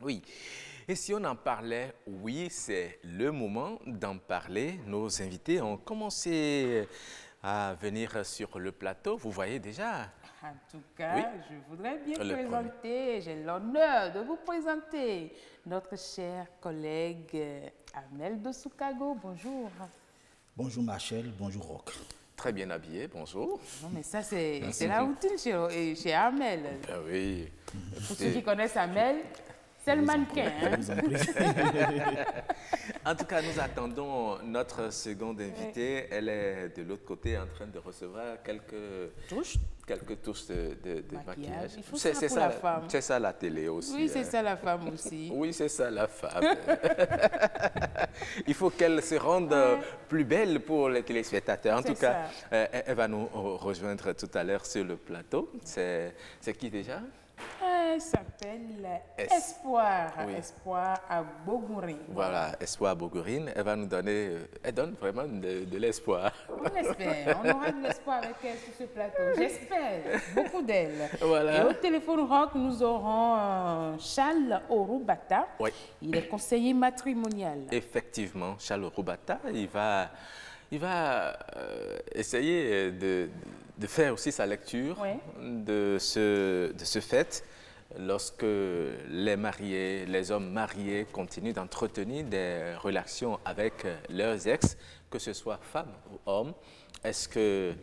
Oui. Et si on en parlait, oui, c'est le moment d'en parler. Nos invités ont commencé à venir sur le plateau. Vous voyez déjà. En tout Oui, cas, je voudrais bien le premier. présenter, j'ai l'honneur de vous présenter notre cher collègue Amel de Soukago. Bonjour. Bonjour Machel, bonjour Rock. Très bien habillé, bonjour. Non, mais ça, c'est la routine chez Amel. Ben oui. Pour ceux qui connaissent Amel, c'est le mannequin. Hein? En tout cas, nous attendons notre seconde invitée. Elle est de l'autre côté en train de recevoir Touche. quelques touches de maquillage. Il faut ça pour la femme. C'est ça la télé aussi. Oui, c'est ça la femme aussi. Oui, c'est ça la femme. Il faut qu'elle se rende plus belle pour les téléspectateurs. En tout cas, elle va nous rejoindre tout à l'heure sur le plateau. C'est qui déjà? Elle s'appelle Espoir. Oui. Espoir à Bogourine. Voilà, Espoir Bogourine. Elle va nous donner, elle donne vraiment de l'espoir. On espère, on aura de l'espoir avec elle sur ce plateau. J'espère, beaucoup d'elle. Voilà. Et au téléphone rock, nous aurons Charles Orubata. Oui. Il est conseiller matrimonial. Effectivement, Charles Roubata, il va essayer de faire aussi sa lecture de ce fait lorsque les hommes mariés continuent d'entretenir des relations avec leurs ex, que ce soit femmes ou hommes. Est-ce que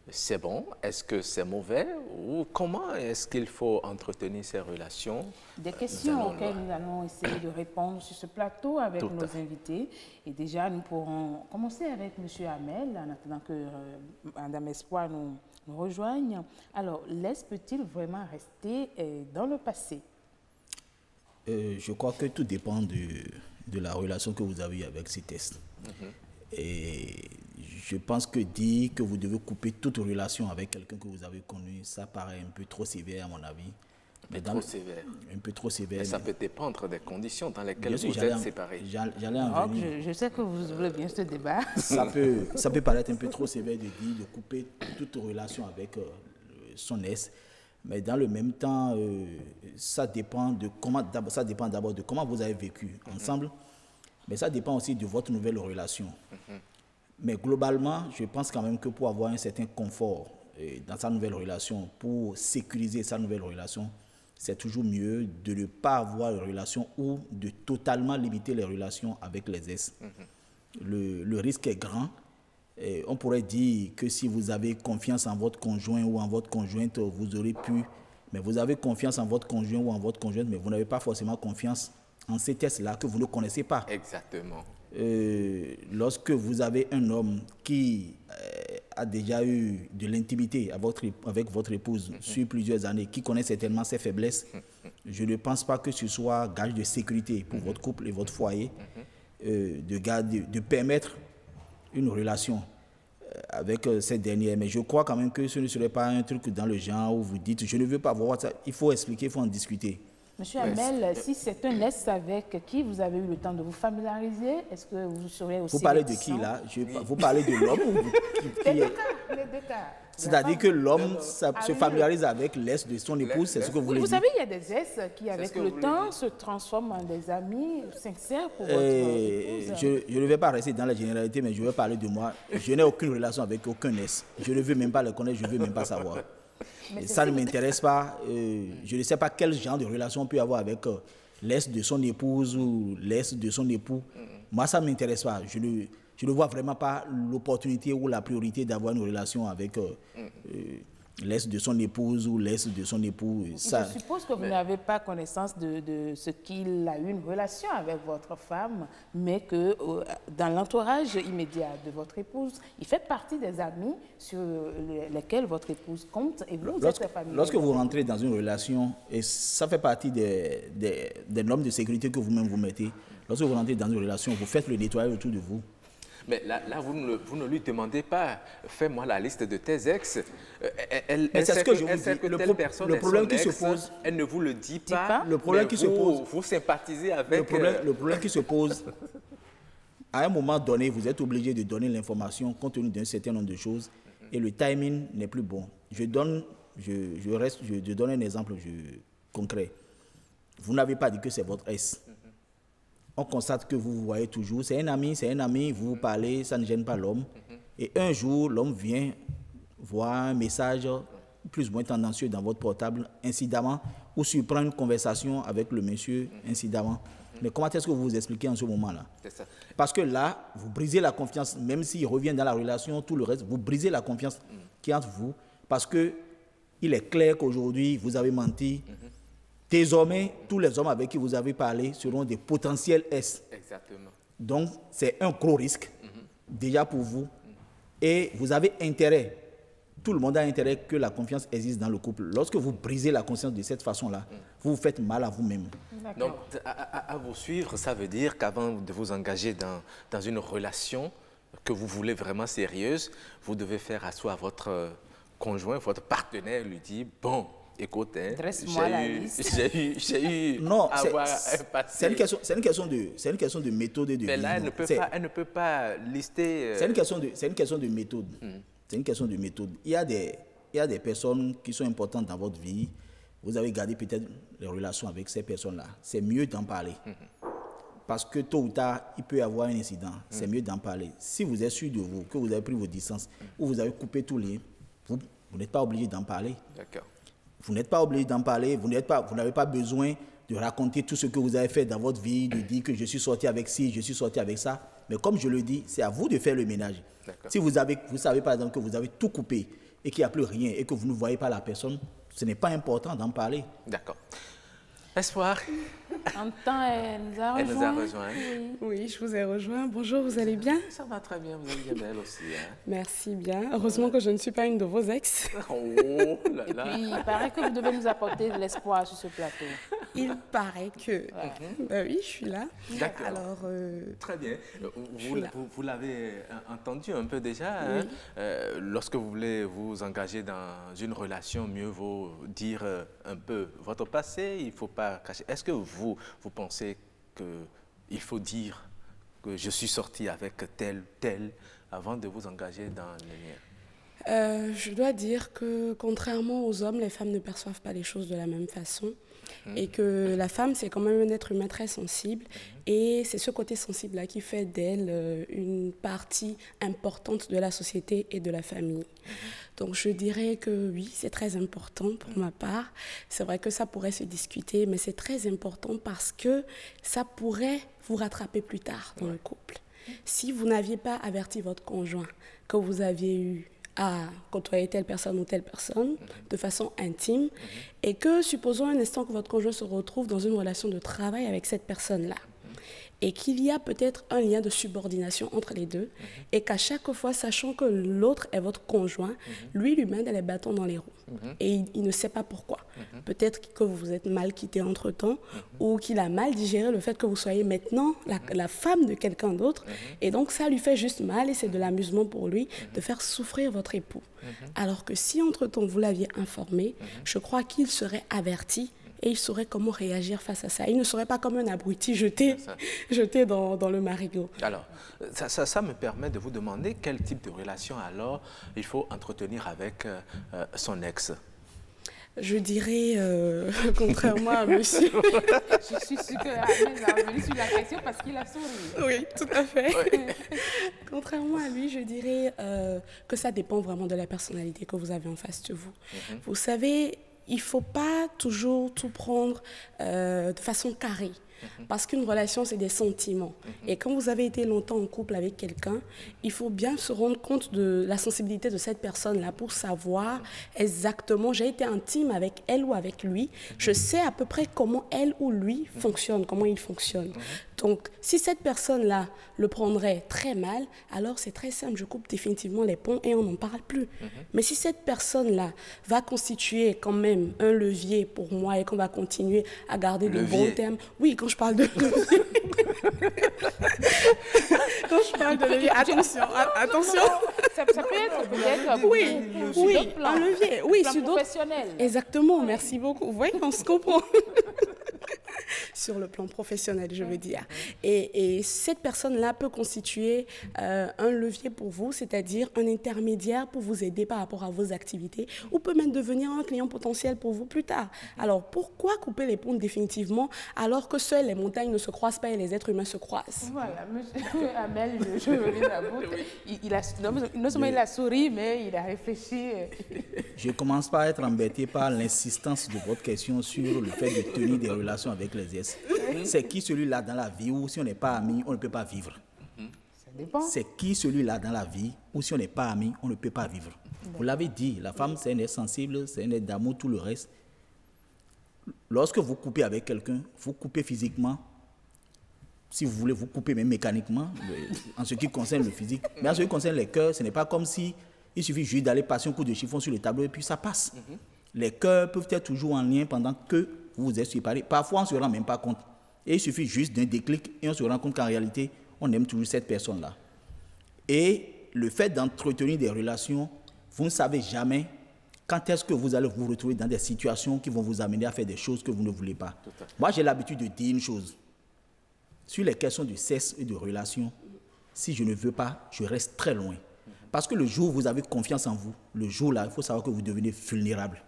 c'est bon? Est-ce que c'est mauvais? Ou comment est-ce qu'il faut entretenir ces relations? Des questions auxquelles nous allons essayer de répondre sur ce plateau avec nos invités. Et déjà, nous pourrons commencer avec M. Hamel, en attendant que Mme Espoir nous rejoigne. Alors, l'Est peut-il vraiment rester dans le passé? Je crois que tout dépend de la relation que vous avez avec ces tests. Et je pense que dire que vous devez couper toute relation avec quelqu'un que vous avez connu, ça paraît un peu trop sévère à mon avis. Trop sévère. Un peu trop sévère. Mais ça peut dépendre des conditions dans lesquelles sûr, vous êtes séparés. J'allais en venir. Je sais que vous voulez bien ce débat. Ça peut paraître un peu trop sévère de dire de couper toute relation avec son ex. Mais dans le même temps, ça dépend d'abord de comment vous avez vécu ensemble. Mais ça dépend aussi de votre nouvelle relation. Mais globalement, je pense quand même que pour avoir un certain confort dans sa nouvelle relation, pour sécuriser sa nouvelle relation, c'est toujours mieux de ne pas avoir une relation ou de totalement limiter les relations avec les ex. Le risque est grand. Et on pourrait dire que si vous avez confiance en votre conjoint ou en votre conjointe, vous aurez pu. Mais vous avez confiance en votre conjoint ou en votre conjointe, mais vous n'avez pas forcément confiance en ces tests-là que vous ne connaissez pas. Exactement. Lorsque vous avez un homme qui a déjà eu de l'intimité avec votre épouse sur plusieurs années, qui connaît certainement ses faiblesses, je ne pense pas que ce soit gage de sécurité pour votre couple et votre foyer de permettre une relation avec cette dernière. Mais je crois quand même que ce ne serait pas un truc dans le genre où vous dites je ne veux pas voir ça. Il faut expliquer, il faut en discuter. Monsieur Hamel, si c'est un ex avec qui vous avez eu le temps de vous familiariser, est-ce que vous serez aussi... Vous parlez de qui là? Vous parlez de l'homme ou les deux cas. C'est-à-dire que l'homme se familiarise avec l'ex de son épouse, c'est ce que vous voulez dire? Vous savez, il y a des ex qui, avec le temps, se transforment en des amis sincères pour votre épouse. Je ne vais pas rester dans la généralité, mais je vais parler de moi. Je n'ai aucune relation avec aucun ex. Je ne veux même pas le connaître, je ne veux même pas savoir. Ça ne m'intéresse pas. Je ne sais pas quel genre de relation on peut avoir avec l'ex de son épouse ou l'ex de son époux. Moi, ça ne m'intéresse pas. Je ne vois vraiment pas l'opportunité ou la priorité d'avoir une relation avec l'ex de son épouse ou l'ex de son époux. Ça, je suppose que vous n'avez pas connaissance de ce qu'il a eu une relation avec votre femme, mais que dans l'entourage immédiat de votre épouse, il fait partie des amis sur lesquels votre épouse compte et vous êtes familier. Lorsque vous rentrez dans une relation, et ça fait partie des normes de sécurité que vous-même vous mettez, lorsque vous rentrez dans une relation, vous faites le nettoyage autour de vous. Mais là vous ne lui demandez pas, fais-moi la liste de tes ex. Elle sait que telle personne est son ex, elle ne vous le dit pas. Le problème qui se pose, vous sympathisez avec... Le problème qui se pose, à un moment donné, vous êtes obligé de donner l'information compte tenu d'un certain nombre de choses et le timing n'est plus bon. Je donne un exemple concret. vous n'avez pas dit que c'est votre S. On constate que vous vous voyez toujours, c'est un ami, vous vous parlez, ça ne gêne pas l'homme. Et un jour, l'homme vient voir un message plus ou moins tendancieux dans votre portable, incidemment, ou surprend une conversation avec le monsieur, incidemment. Mais comment est-ce que vous vous expliquez en ce moment-là? Parce que là, vous brisez la confiance, même s'il revient dans la relation, tout le reste, vous brisez la confiance qui est entre vous, parce qu'il est clair qu'aujourd'hui, vous avez menti. Désormais, tous les hommes avec qui vous avez parlé seront des potentiels S. Exactement. Donc, c'est un gros risque, déjà pour vous. Et vous avez intérêt, tout le monde a intérêt que la confiance existe dans le couple. Lorsque vous brisez la conscience de cette façon-là, vous vous faites mal à vous-même. Donc, à vous suivre, ça veut dire qu'avant de vous engager dans une relation que vous voulez vraiment sérieuse, vous devez faire asseoir votre conjoint, votre partenaire, lui dire, bon, écoute, hein, j'ai eu non, avoir un passé. C'est une question de méthode et de mais vie. là, elle ne peut pas lister... C'est une question de méthode. C'est une question de méthode. Il y a des personnes qui sont importantes dans votre vie. Vous avez gardé peut-être les relations avec ces personnes-là. C'est mieux d'en parler. Parce que tôt ou tard, il peut y avoir un incident. C'est mieux d'en parler. Si vous êtes sûr de vous, que vous avez pris vos distances, ou vous avez coupé tous les... Vous n'êtes pas obligé d'en parler. D'accord. Vous n'êtes pas obligé d'en parler, vous n'avez pas besoin de raconter tout ce que vous avez fait dans votre vie, de dire que je suis sorti avec ci, je suis sorti avec ça. Mais comme je le dis, c'est à vous de faire le ménage. Si vous savez par exemple que vous avez tout coupé et qu'il n'y a plus rien et que vous ne voyez pas la personne, ce n'est pas important d'en parler. D'accord. Espoir. En temps, elle nous a rejoint. Oui, je vous ai rejoint. Bonjour, vous allez bien? Ça va très bien, vous allez bien belle aussi. Hein? Merci bien. Heureusement que je ne suis pas une de vos ex. Oh là là. Et puis, il paraît que vous devez nous apporter de l'espoir sur ce plateau. Il paraît que... oui, je suis là. D'accord. Alors, très bien. Vous l'avez entendu un peu déjà. Oui. Hein? Lorsque vous voulez vous engager dans une relation, mieux vaut dire un peu votre passé. Il ne faut pas cacher. Est-ce que vous pensez qu'il faut dire que je suis sorti avec tel avant de vous engager dans le lien? Je dois dire que contrairement aux hommes, les femmes ne perçoivent pas les choses de la même façon. Et que la femme, c'est quand même un être humain très sensible. Et c'est ce côté sensible-là qui fait d'elle une partie importante de la société et de la famille. Donc je dirais que oui, c'est très important pour ma part. C'est vrai que ça pourrait se discuter, mais c'est très important parce que ça pourrait vous rattraper plus tard dans le couple. Si vous n'aviez pas averti votre conjoint que vous aviez eu à côtoyer telle personne ou telle personne de façon intime et que, supposons un instant que votre conjoint se retrouve dans une relation de travail avec cette personne-là et qu'il y a peut-être un lien de subordination entre les deux et qu'à chaque fois, sachant que l'autre est votre conjoint, lui met les bâtons dans les roues et il ne sait pas pourquoi. Peut-être que vous vous êtes mal quitté entre-temps ou qu'il a mal digéré le fait que vous soyez maintenant la femme de quelqu'un d'autre et donc ça lui fait juste mal et c'est de l'amusement pour lui de faire souffrir votre époux. Alors que si entre-temps vous l'aviez informé, je crois qu'il serait averti et il saurait comment réagir face à ça. Il ne serait pas comme un abruti jeté dans le marigot. Alors, ça me permet de vous demander quel type de relation alors il faut entretenir avec son ex. Je dirais, contrairement à monsieur... Je suis sûre que Ahmed a revenu sur la question parce qu'il a souri. Oui, tout à fait. Oui. Contrairement à lui, je dirais que ça dépend vraiment de la personnalité que vous avez en face de vous. Vous savez, il ne faut pas toujours tout prendre de façon carrée. Parce qu'une relation, c'est des sentiments. Et quand vous avez été longtemps en couple avec quelqu'un, il faut bien se rendre compte de la sensibilité de cette personne-là pour savoir exactement, j'ai été intime avec elle ou avec lui, je sais à peu près comment elle ou lui fonctionne, comment il fonctionne. Donc, si cette personne-là le prendrait très mal, alors c'est très simple, je coupe définitivement les ponts et on n'en parle plus. Mais si cette personne-là va constituer quand même un levier pour moi et qu'on va continuer à garder de bons termes... Oui, quand je parle de levier... quand je parle de levier, attention. Ça peut être peut-être... Oui, un levier. Oui, sur d'autres... Exactement, merci beaucoup. Vous voyez, on se comprend. sur le plan professionnel, je veux dire. Et cette personne-là peut constituer un levier pour vous, c'est-à-dire un intermédiaire pour vous aider par rapport à vos activités, ou peut même devenir un client potentiel pour vous plus tard. Alors, pourquoi couper les ponts définitivement alors que seules les montagnes ne se croisent pas et les êtres humains se croisent? Voilà, monsieur Amel, je reviens à vous. Non seulement il a souri, mais il a réfléchi. Je commence par être embêté par l'insistance de votre question sur le fait de tenir des relations avec les ex. C'est qui celui-là dans la vie où si on n'est pas amis, on ne peut pas vivre? Ça dépend. C'est qui celui-là dans la vie où si on n'est pas amis, on ne peut pas vivre? Vous l'avez dit, la femme c'est un être sensible, c'est un être d'amour, tout le reste. Lorsque vous coupez avec quelqu'un, vous coupez physiquement. Si vous voulez, vous coupez même mécaniquement, en ce qui concerne le physique. Mais en ce qui concerne les cœurs, ce n'est pas comme si il suffit juste d'aller passer un coup de chiffon sur le tableau et puis ça passe. Les cœurs peuvent être toujours en lien pendant que vous vous êtes séparés. Parfois, on ne se rend même pas compte. Et il suffit juste d'un déclic et on se rend compte qu'en réalité, on aime toujours cette personne-là. Et le fait d'entretenir des relations, vous ne savez jamais quand est-ce que vous allez vous retrouver dans des situations qui vont vous amener à faire des choses que vous ne voulez pas. Moi, j'ai l'habitude de dire une chose. Sur les questions de sexe et de relations, si je ne veux pas, je reste très loin. Parce que le jour où vous avez confiance en vous, le jour-là, il faut savoir que vous devenez vulnérable.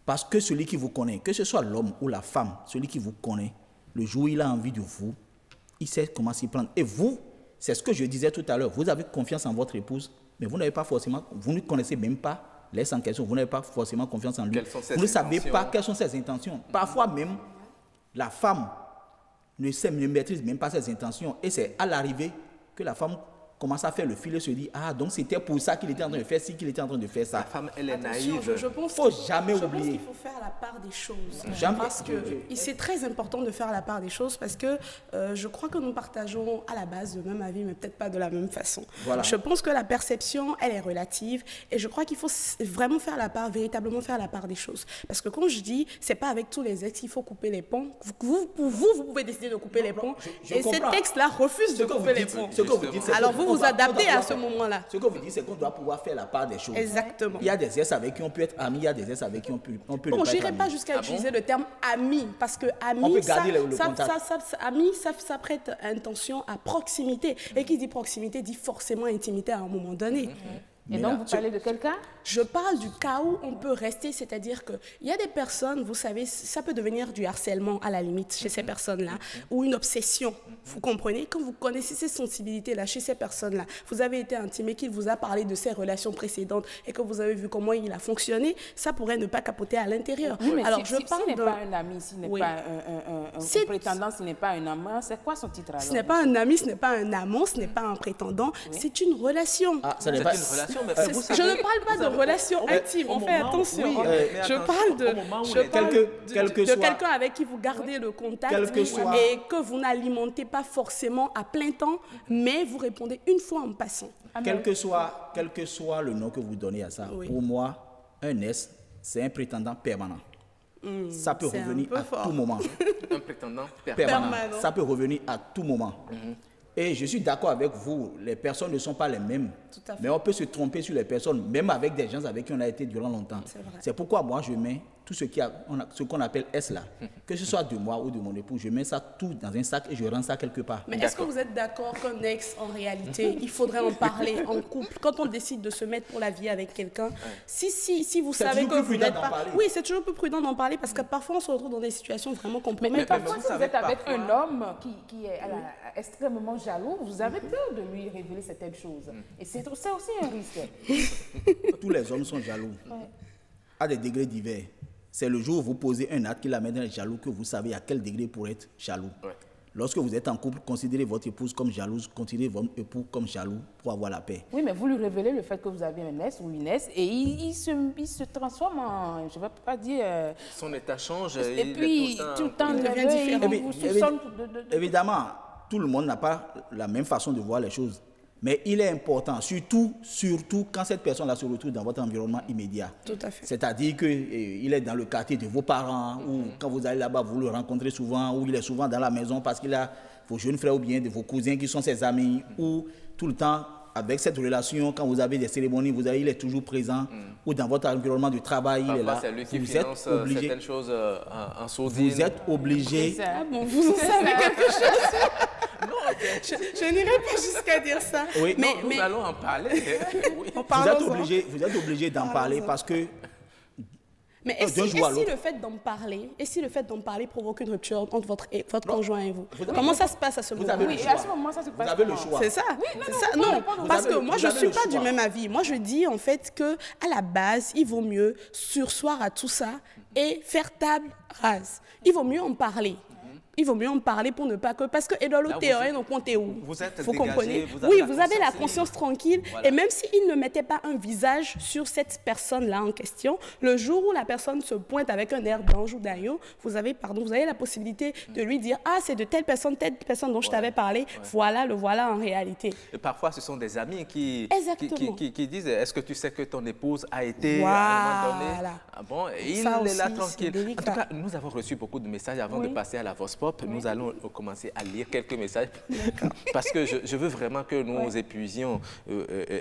Parce que celui qui vous connaît, que ce soit l'homme ou la femme, celui qui vous connaît, le jour où il a envie de vous, il sait comment s'y prendre. Et vous, c'est ce que je disais tout à l'heure, vous avez confiance en votre épouse, mais vous n'avez pas forcément, vous ne connaissez même pas les en question, vous n'avez pas forcément confiance en lui. Vous ne savez pas quelles sont ses intentions. Parfois même, la femme ne maîtrise même pas ses intentions. Et c'est à l'arrivée que la femme commence à faire le fil et se dit, ah, donc c'était pour ça qu'il était en train de faire ci, qu'il était en train de faire ça. La femme, elle est Attention, naïve. Je pense faut jamais oublier. Je pense qu'il faut faire la part des choses. Jamais. Parce que c'est très important de faire la part des choses parce que je crois que nous partageons à la base le même avis, mais peut-être pas de la même façon. Voilà. Je pense que la perception, elle est relative et je crois qu'il faut vraiment faire la part, véritablement faire la part des choses. Parce que quand je dis, c'est pas avec tous les ex qu'il faut couper les ponts. Vous pouvez décider de couper les ponts. Et ces textes-là refusent de couper les ponts. Alors vous adaptez à ce moment-là. Ce que vous dites, c'est qu'on doit pouvoir faire la part des choses. Exactement. Il y a des ex avec qui on peut être amis, il y a des ex avec qui on peut ne pas être amis. Je n'irai pas jusqu'à utiliser le terme ami, parce que ami, ami, ça s'apprête à intention, à proximité. Et qui dit proximité dit forcément intimité à un moment donné. Et donc, vous parlez de quel cas? Je parle du cas où on peut rester, c'est-à-dire qu'il y a des personnes, vous savez, ça peut devenir du harcèlement à la limite chez ces personnes-là, ou une obsession, vous comprenez? Quand vous connaissez ces sensibilités-là chez ces personnes-là, vous avez été intimé, qu'il vous a parlé de ses relations précédentes et que vous avez vu comment il a fonctionné, ça pourrait ne pas capoter à l'intérieur. Oui, mais alors, s'il n'est pas un ami, s'il n'est pas un prétendant, s'il n'est pas un amant, c'est quoi son titre alors? Ce n'est pas un ami, ce n'est pas un amant, ce n'est pas un prétendant, c'est une relation. Ah, ça n'est pas une relation. Mais je ne parle pas de relation intime, on fait attention. Je parle de quelqu'un avec qui vous gardez le contact et que vous n'alimentez pas forcément à plein temps, mais vous répondez une fois en passant. Quel que soit le nom que vous donnez à ça, pour moi, un ex, c'est un prétendant permanent. Ça peut revenir à tout moment. Un prétendant permanent. Ça peut revenir à tout moment. Et je suis d'accord avec vous, les personnes ne sont pas les mêmes. Mais on peut se tromper sur les personnes, même avec des gens avec qui on a été durant longtemps. C'est pourquoi moi, je mets tout ce qu'on appelle S là, que ce soit de moi ou de mon époux, je mets ça tout dans un sac et je rends ça quelque part. Mais est-ce que vous êtes d'accord qu'un ex, en réalité, il faudrait en parler en couple? Quand on décide de se mettre pour la vie avec quelqu'un, si vous savez que vous n'êtes pas... Oui, c'est toujours plus prudent d'en parler parce que parfois on se retrouve dans des situations vraiment compromettantes. Mais parfois, si vous êtes avec un homme qui est extrêmement jaloux, vous avez peur de lui révéler certaines choses. Et c'est aussi un risque. Tous les hommes sont jaloux, à des degrés divers. C'est le jour où vous posez un acte qui l'amène dans le jaloux que vous savez à quel degré pour être jaloux. Lorsque vous êtes en couple, considérez votre épouse comme jalouse, considérez votre époux comme jaloux pour avoir la paix. Oui, mais vous lui révélez le fait que vous avez un ex ou une ex et il se transforme en, je ne vais pas dire... Son état change et puis tout le temps, il devient différent. Évidemment, tout le monde n'a pas la même façon de voir les choses. Mais il est important, surtout quand cette personne-là se retrouve dans votre environnement immédiat. Tout à fait. C'est-à-dire qu'il est dans le quartier de vos parents, ou quand vous allez là-bas, vous le rencontrez souvent, ou il est souvent dans la maison parce qu'il a vos jeunes frères ou bien de vos cousins qui sont ses amis, ou tout le temps, avec cette relation, quand vous avez des cérémonies, il est toujours présent, ou dans votre environnement de travail, il est là. C'est lui qui finance certaines choses en sourdine. Vous êtes obligé... Ah bon, vous en savez quelque chose? Non, je n'irai pas jusqu'à dire ça. Oui, mais nous allons en parler. Oui. Vous êtes obligé d'en parler parce que... Mais et si le fait d'en parler provoque une rupture entre votre conjoint et vous? Comment ça se passe à ce moment-là? Oui, à ce moment, ça se passe. Vous avez le choix. C'est ça. Non, parce que moi, je ne suis pas du même avis. Moi, je dis en fait qu'à la base, il vaut mieux surseoir à tout ça et faire table rase. Il vaut mieux en parler. Il vaut mieux en parler pour ne pas que... Parce que dans le théorie, on compte où? Vous êtes vous dégagé, comprenez? Vous avez la conscience tranquille. Voilà. Et même s'il ne mettait pas un visage sur cette personne-là en question, le jour où la personne se pointe avec un air d'ange ou d'agneau, vous avez la possibilité de lui dire « Ah, c'est de telle personne dont je t'avais parlé. Voilà, le voilà en réalité. » Et parfois, ce sont des amis qui disent « Est-ce que tu sais que ton épouse a été à un moment donné... » Ah bon, et il est là tranquille. En tout cas, nous avons reçu beaucoup de messages avant de passer à la Vox Pop. Nous allons commencer à lire quelques messages parce que je veux vraiment que nous épuisions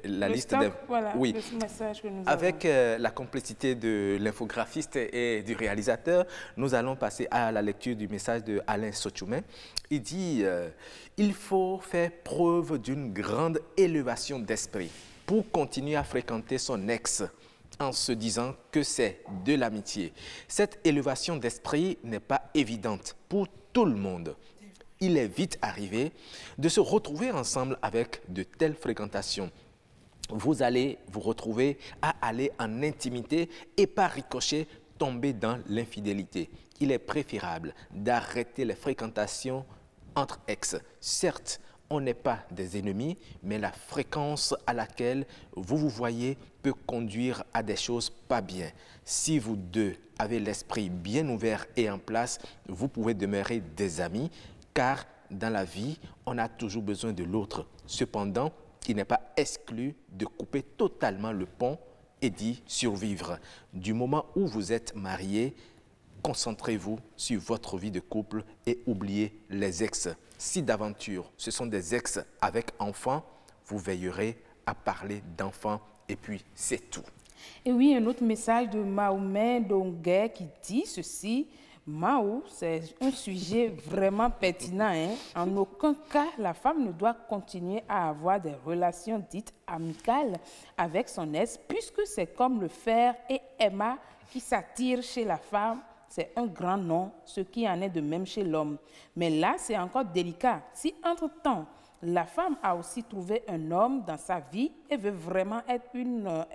la liste des... messages que nous Avec la complicité de l'infographiste et du réalisateur, nous allons passer à la lecture du message de Alain Sochoumen. Il dit il faut faire preuve d'une grande élévation d'esprit pour continuer à fréquenter son ex en se disant que c'est de l'amitié. Cette élévation d'esprit n'est pas évidente pour tout le monde. Il est vite arrivé de se retrouver ensemble avec de telles fréquentations. Vous allez vous retrouver à aller en intimité et par ricochet tomber dans l'infidélité. Il est préférable d'arrêter les fréquentations entre ex. Certes, on n'est pas des ennemis, mais la fréquence à laquelle vous vous voyez peut conduire à des choses pas bien. Si vous deux avez l'esprit bien ouvert et en place, vous pouvez demeurer des amis, car dans la vie, on a toujours besoin de l'autre. Cependant, il n'est pas exclu de couper totalement le pont et d'y survivre. Du moment où vous êtes mariés, concentrez-vous sur votre vie de couple et oubliez les ex. Si d'aventure, ce sont des ex avec enfants, vous veillerez à parler d'enfants et puis c'est tout. Et oui, un autre message de Mahomet Donguet qui dit ceci. Mao, c'est un sujet vraiment pertinent. Hein? En aucun cas, la femme ne doit continuer à avoir des relations dites amicales avec son ex, puisque c'est comme le fer et Emma qui s'attirent chez la femme. C'est un grand nom, ce qui en est de même chez l'homme. Mais là, c'est encore délicat. Si entre-temps, la femme a aussi trouvé un homme dans sa vie et veut vraiment être un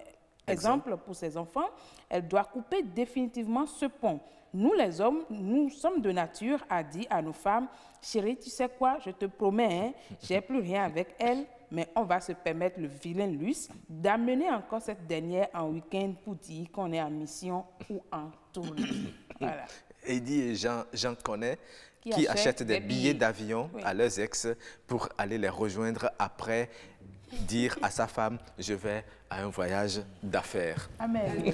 exemple pour ses enfants, elle doit couper définitivement ce pont. Nous, les hommes, nous sommes de nature à dire à nos femmes, chérie, tu sais quoi, je te promets, hein, j'ai plus rien avec elle, mais on va se permettre le vilain luxe d'amener encore cette dernière en week-end pour dire qu'on est en mission ou en tournée. Voilà. Et il dit, j'en connais, qui achètent des billets d'avion à leurs ex pour aller les rejoindre après, dire à sa femme, je vais à un voyage d'affaires. Amen.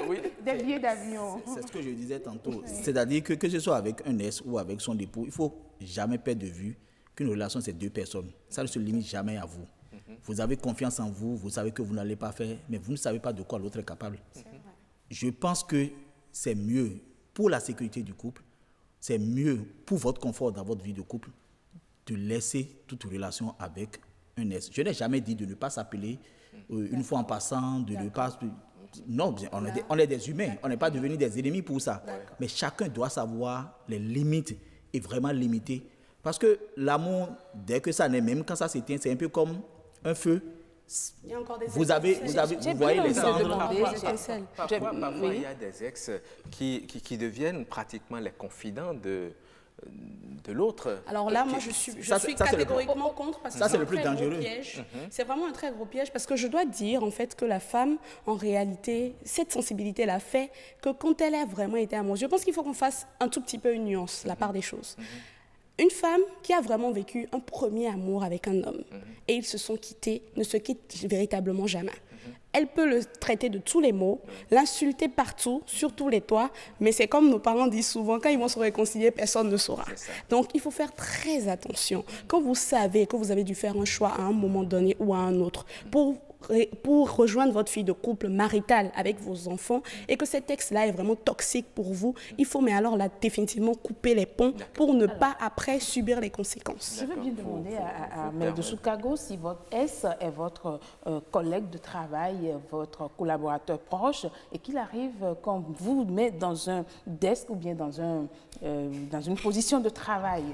Oui. Des billets d'avion. C'est ce que je disais tantôt. C'est-à-dire que ce soit avec un ex ou avec son époux, il ne faut jamais perdre de vue qu'une relation, c'est deux personnes. Ça ne se limite jamais à vous. Vous avez confiance en vous, vous savez que vous n'allez pas faire, mais vous ne savez pas de quoi l'autre est capable. Je pense que c'est mieux pour la sécurité du couple, c'est mieux pour votre confort dans votre vie de couple de laisser toute relation avec un ex. Je n'ai jamais dit de ne pas s'appeler une fois en passant, de ne pas... Non, on est des humains, on n'est pas devenus des ennemis pour ça. Mais chacun doit savoir les limites et vraiment limiter. Parce que l'amour, dès que ça naît, même quand ça s'éteint, c'est un peu comme un feu. Il y a encore des vous voyez les cendres. Parfois, il y a des ex qui deviennent pratiquement les confidents de l'autre. Alors là, moi, je suis catégoriquement contre parce que c'est le plus dangereux. C'est vraiment un très gros piège parce que je dois dire en fait que la femme, en réalité, cette sensibilité-là fait que quand elle a vraiment été amoureuse, je pense qu'il faut qu'on fasse un tout petit peu une nuance, la part des choses. Une femme qui a vraiment vécu un premier amour avec un homme et ils se sont quittés, ne se quittent véritablement jamais. Elle peut le traiter de tous les mots, l'insulter partout, sur tous les toits, mais c'est comme nos parents disent souvent, quand ils vont se réconcilier, personne ne saura. Donc, il faut faire très attention. Quand vous savez que vous avez dû faire un choix à un moment donné ou à un autre pour rejoindre votre vie de couple marital avec vos enfants et que cet ex-là est vraiment toxique pour vous, il faut mais alors là définitivement couper les ponts pour ne pas après subir les conséquences. Je veux bien demander à Mel de Soukago si votre ex est votre collègue de travail, votre collaborateur proche et qu'il arrive quand vous met dans un desk ou bien dans une position de travail.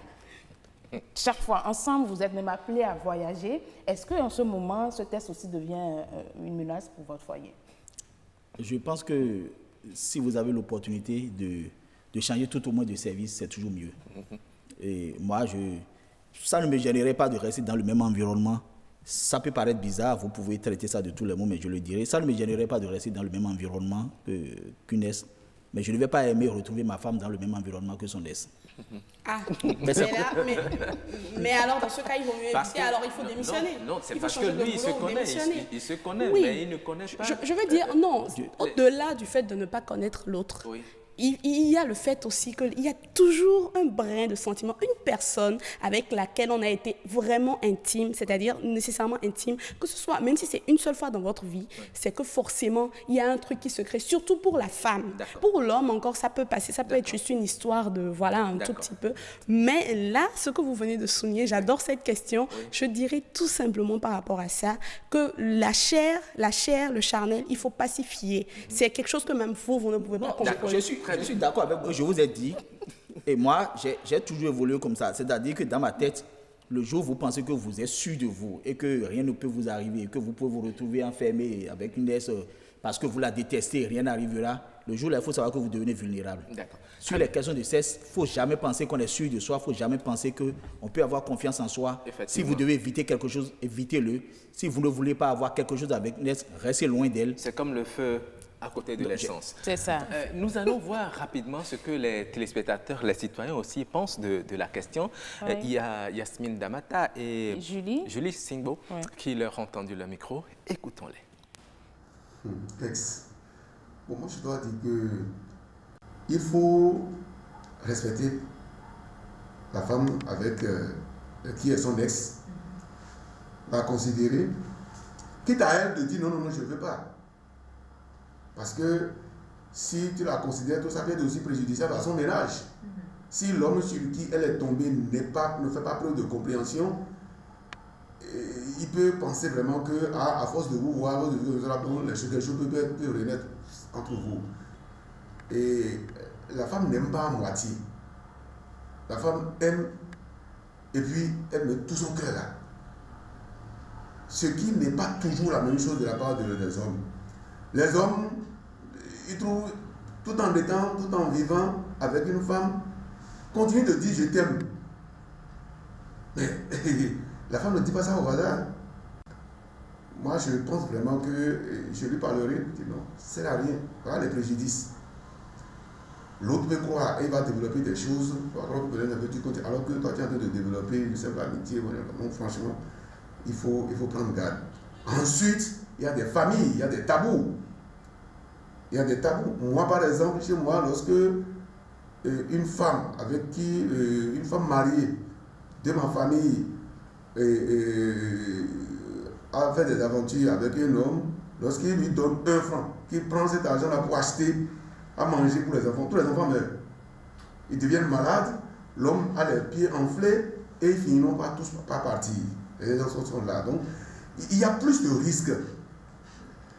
Chaque fois, ensemble, vous êtes même appelés à voyager. Est-ce qu'en ce moment, ce test aussi devient une menace pour votre foyer? Je pense que si vous avez l'opportunité de changer tout au moins de service, c'est toujours mieux. Et moi, ça ne me gênerait pas de rester dans le même environnement. Ça peut paraître bizarre, vous pouvez traiter ça de tous les mots, mais je le dirais. Ça ne me gênerait pas de rester dans le même environnement qu'une ex. Mais je ne vais pas aimer retrouver ma femme dans le même environnement que son ex. Ah, mais alors dans ce cas, il vaut mieux éviter, alors il faut démissionner. Non, c'est parce que lui, il se connaît, oui. mais il ne connaît pas. Je veux dire, non, au-delà du fait de ne pas connaître l'autre, oui. Il y a le fait aussi qu'il y a toujours un brin de sentiment, une personne avec laquelle on a été vraiment intime, c'est-à-dire nécessairement intime, que ce soit, même si c'est une seule fois dans votre vie, c'est que forcément, il y a un truc qui se crée, surtout pour la femme. Pour l'homme, encore, ça peut passer, ça peut être juste une histoire de, voilà, un tout petit peu. Mais là, ce que vous venez de souligner, j'adore cette question, je dirais tout simplement par rapport à ça, que la chair, le charnel, il ne faut pas s'y fier. C'est quelque chose que même vous ne pouvez pas contrôler. Je suis d'accord avec vous, je vous ai dit, et moi, j'ai toujours évolué comme ça. C'est-à-dire que dans ma tête, le jour où vous pensez que vous êtes sûr de vous et que rien ne peut vous arriver, et que vous pouvez vous retrouver enfermé avec une ex parce que vous la détestez, rien n'arrivera, le jour là, il faut savoir que vous devenez vulnérable. Sur les questions de sexe, il ne faut jamais penser qu'on est sûr de soi, il ne faut jamais penser qu'on peut avoir confiance en soi. Si vous devez éviter quelque chose, évitez-le. Si vous ne voulez pas avoir quelque chose avec une ex, restez loin d'elle. C'est comme le feu à côté de l'essence. C'est ça. Nous allons voir rapidement ce que les téléspectateurs, les citoyens aussi pensent de la question. Il y a Yasmine Damata et Julie Singbo qui leur ont tendu le micro. Écoutons-les. Bon, moi, je dois dire qu'il faut respecter la femme avec qui est son ex, la considérer, quitte à elle de dire non, je ne veux pas. Parce que si tu la considères, tout ça peut être aussi préjudiciable à son ménage. Si l'homme sur qui elle est tombée ne fait pas preuve de compréhension, il peut penser vraiment que à force de vous voir, quelque chose peut renaître entre vous. Et la femme n'aime pas à moitié. La femme aime et puis elle met tout son cœur là. Ce qui n'est pas toujours la même chose de la part des hommes. Les hommes, ils trouvent, tout en vivant avec une femme, continuent de dire je t'aime. Mais la femme ne dit pas ça au hasard. Moi, je pense vraiment que je lui parlerai, je dis non, ça sert à rien. Voilà les préjudices. L'autre peut croire, il va développer des choses, alors que toi tu es en train de développer une simple amitié. Donc franchement, il faut prendre garde. Ensuite, il y a des familles, il y a des tabous. Il y a des tabous. Moi, par exemple, chez moi, lorsque une femme une femme mariée de ma famille a fait des aventures avec un homme, lorsqu'il lui donne 1 franc, qu'il prend cet argent-là pour acheter à manger pour les enfants, tous les enfants meurent. Ils deviennent malades, l'homme a les pieds enflés et ils finiront par tous pas partir. Les enfants sont là. Donc, il y a plus de risques.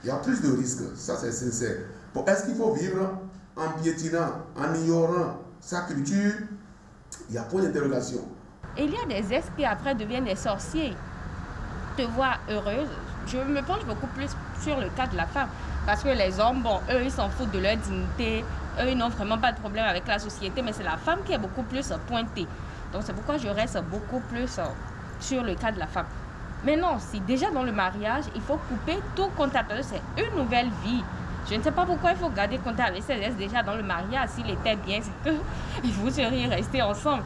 Il y a plus de risques, ça c'est sincère. Bon, est-ce qu'il faut vivre en piétinant, en ignorant sa culture? Il y a point d'interrogation. Il y a des ex qui après deviennent des sorciers. Te voir heureuse, je me penche beaucoup plus sur le cas de la femme. Parce que les hommes, bon, eux, ils s'en foutent de leur dignité. Eux, ils n'ont vraiment pas de problème avec la société. Mais c'est la femme qui est beaucoup plus pointée. Donc c'est pourquoi je reste beaucoup plus sur le cas de la femme. Mais non, si déjà dans le mariage, il faut couper tout contact. C'est une nouvelle vie. Je ne sais pas pourquoi il faut garder contact avec ses ex déjà dans le mariage. S'il était bien, c'est que vous seriez restés ensemble.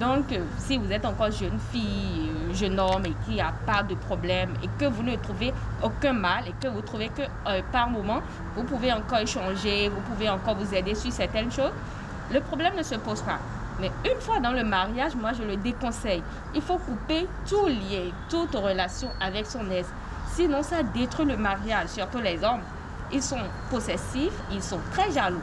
Donc, si vous êtes encore jeune fille, jeune homme et qu'il n'y a pas de problème et que vous ne trouvez aucun mal et que vous trouvez que par moment, vous pouvez encore échanger, vous pouvez encore vous aider sur certaines choses, le problème ne se pose pas. Mais une fois dans le mariage, moi, je le déconseille. Il faut couper tout lien, toute relation avec son ex. Sinon, ça détruit le mariage, surtout les hommes. Ils sont possessifs, ils sont très jaloux.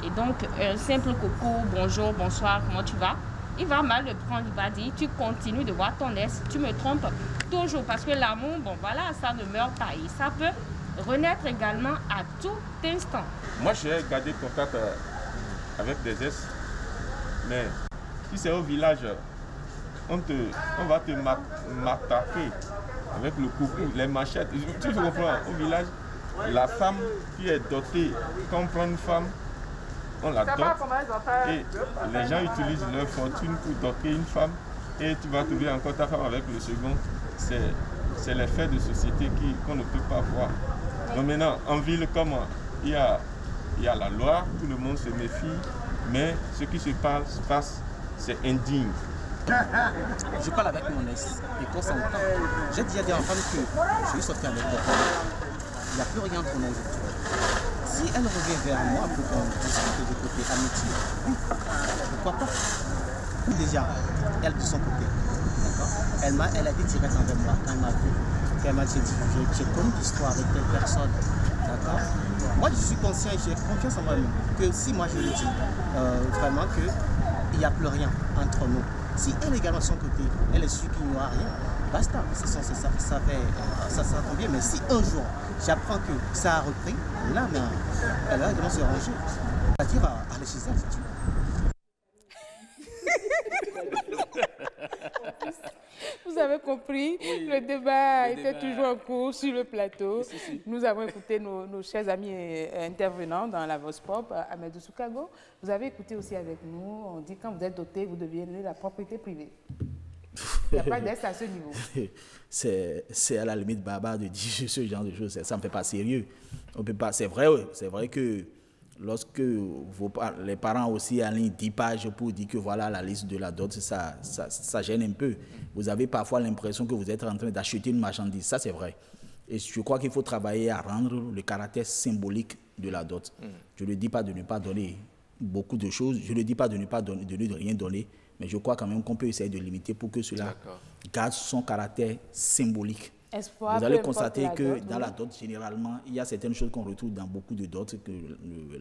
Et donc, un simple coucou, bonjour, bonsoir, comment tu vas? Il va mal le prendre, il va dire, tu continues de voir ton ex, tu me trompes toujours. Parce que l'amour, bon voilà, ça ne meurt pas. Et ça peut renaître également à tout instant. Moi, j'ai gardé contact avec des ex, mais si c'est au village, on va te m'attaquer avec le coucou, les machettes. Tu comprends, au village, la femme qui est dotée, quand on prend une femme, on la dote et les gens utilisent leur fortune pour doter une femme et tu vas trouver encore ta femme avec le second. C'est les faits de société qu'on ne peut pas voir. Donc maintenant, en ville, comme il y a la loi, tout le monde se méfie, mais ce qui se passe, c'est indigne. Je parle avec mon ex et qu'on s'entend. J'ai déjà dit en femme que je suis sorti avec mon frère. Il n'y a plus rien entre nous aujourd'hui. Si elle revient vers moi pour qu'on discute de côté amitié, oui, pourquoi pas? Déjà, elle de son côté, d'accord? Elle a été directe envers moi quand elle m'a vu. Elle m'a dit, j'ai connu l'histoire avec telle personne, d'accord? Moi, je suis conscient et j'ai confiance en moi-même que si moi je lui dis vraiment qu'il n'y a plus rien entre nous, si elle également de son côté, elle est sûre qu'il n'y aura rien, basta, ça tombe bien. Mais si un jour j'apprends que ça a repris, là, elle va également se ranger. C'est-à-dire aller chez elle, si tu veux. Vous avez compris, oui, le débat était toujours en cours sur le plateau. Si. Nous avons écouté nos chers amis intervenants dans la Voix Pop, Ahmed Soukago. Vous avez écouté aussi avec nous, on dit quand vous êtes doté, vous devenez la propriété privée. Il n'y a pas d'est à ce niveau. C'est à la limite barbare de dire ce genre de choses. Ça ne me fait pas sérieux. On peut pas. C'est vrai que lorsque les parents aussi alignent 10 pages pour dire que voilà la liste de la dot, ça gêne un peu. Vous avez parfois l'impression que vous êtes en train d'acheter une marchandise. Ça, c'est vrai. Et je crois qu'il faut travailler à rendre le caractère symbolique de la dot. Je ne dis pas de ne pas donner beaucoup de choses. Je ne dis pas de ne pas donner, de rien donner. Mais je crois quand même qu'on peut essayer de limiter pour que cela garde son caractère symbolique. Espoir, vous allez constater que dans la dot, généralement, il y a certaines choses qu'on retrouve dans beaucoup de dots, que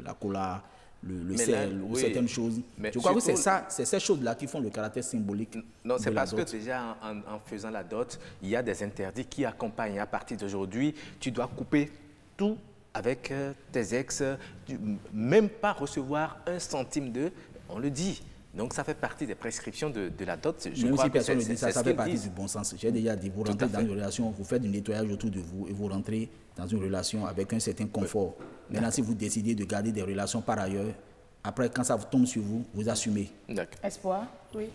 la cola, le sel, ou certaines choses. Mais je crois que c'est ces choses-là qui font le caractère symbolique. Non, c'est parce que déjà, en faisant la dot, il y a des interdits qui accompagnent. À partir d'aujourd'hui, tu dois couper tout avec tes ex, même pas recevoir 1 centime d'eux, on le dit. Donc, ça fait partie des prescriptions de la dot. Même si personne ne dit ça, ça fait partie du bon sens. J'ai déjà dit, vous rentrez dans une relation, vous faites du nettoyage autour de vous et vous rentrez dans une relation avec un certain confort. Maintenant, si vous décidez de garder des relations par ailleurs, après, quand ça tombe sur vous, vous assumez. Espoir? Oui,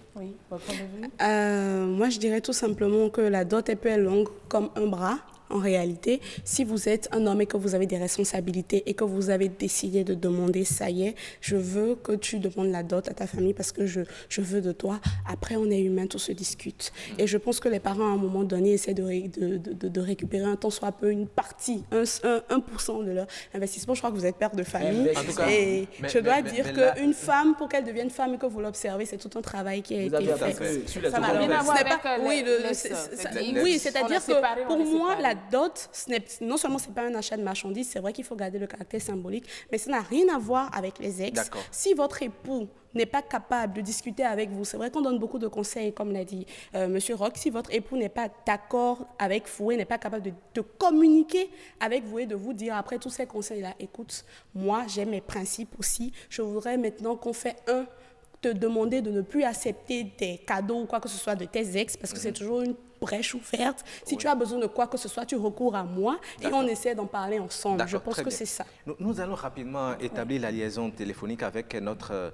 votre point de vue? Moi, je dirais tout simplement que la dot peut être longue comme un bras. En réalité, si vous êtes un homme et que vous avez des responsabilités et que vous avez décidé de demander, ça y est, je veux que tu demandes la dot à ta famille parce que je veux de toi. Après, on est humain, tout se discute. Et je pense que les parents, à un moment donné, essaient de récupérer un tant soit peu une partie, 1% de leur investissement. Je crois que vous êtes père de famille. Et je dois dire qu'une femme, pour qu'elle devienne femme et que vous l'observez, c'est tout un travail qui a été fait. Ça n'a rien à voir avec oui, c'est-à-dire que pour moi, la dot, non seulement ce n'est pas un achat de marchandises, c'est vrai qu'il faut garder le caractère symbolique, mais ça n'a rien à voir avec les ex. Si votre époux n'est pas capable de discuter avec vous, c'est vrai qu'on donne beaucoup de conseils, comme l'a dit M. Roch, si votre époux n'est pas d'accord avec vous et n'est pas capable de communiquer avec vous et de vous dire après tous ces conseils-là, écoute, moi j'ai mes principes aussi, je voudrais maintenant qu'on fait te demander de ne plus accepter des cadeaux ou quoi que ce soit de tes ex, parce que c'est toujours une brèche ouverte. Si tu as besoin de quoi que ce soit, tu recours à moi et on essaie d'en parler ensemble. Je pense que c'est ça. Nous allons rapidement établir la liaison téléphonique avec notre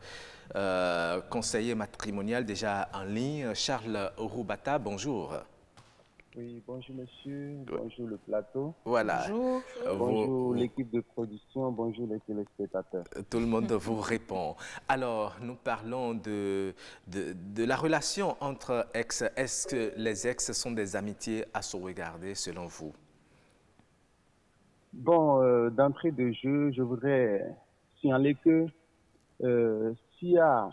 conseiller matrimonial déjà en ligne, Charles Roubata. Bonjour. Oui, bonjour monsieur, bonjour le plateau. Voilà. Bonjour. Bonjour l'équipe de production, bonjour les téléspectateurs. Tout le monde vous répond. Alors, nous parlons de la relation entre ex. Est-ce que les ex sont des amitiés à sauvegarder selon vous? Bon, d'entrée de jeu, je voudrais signaler que s'il y a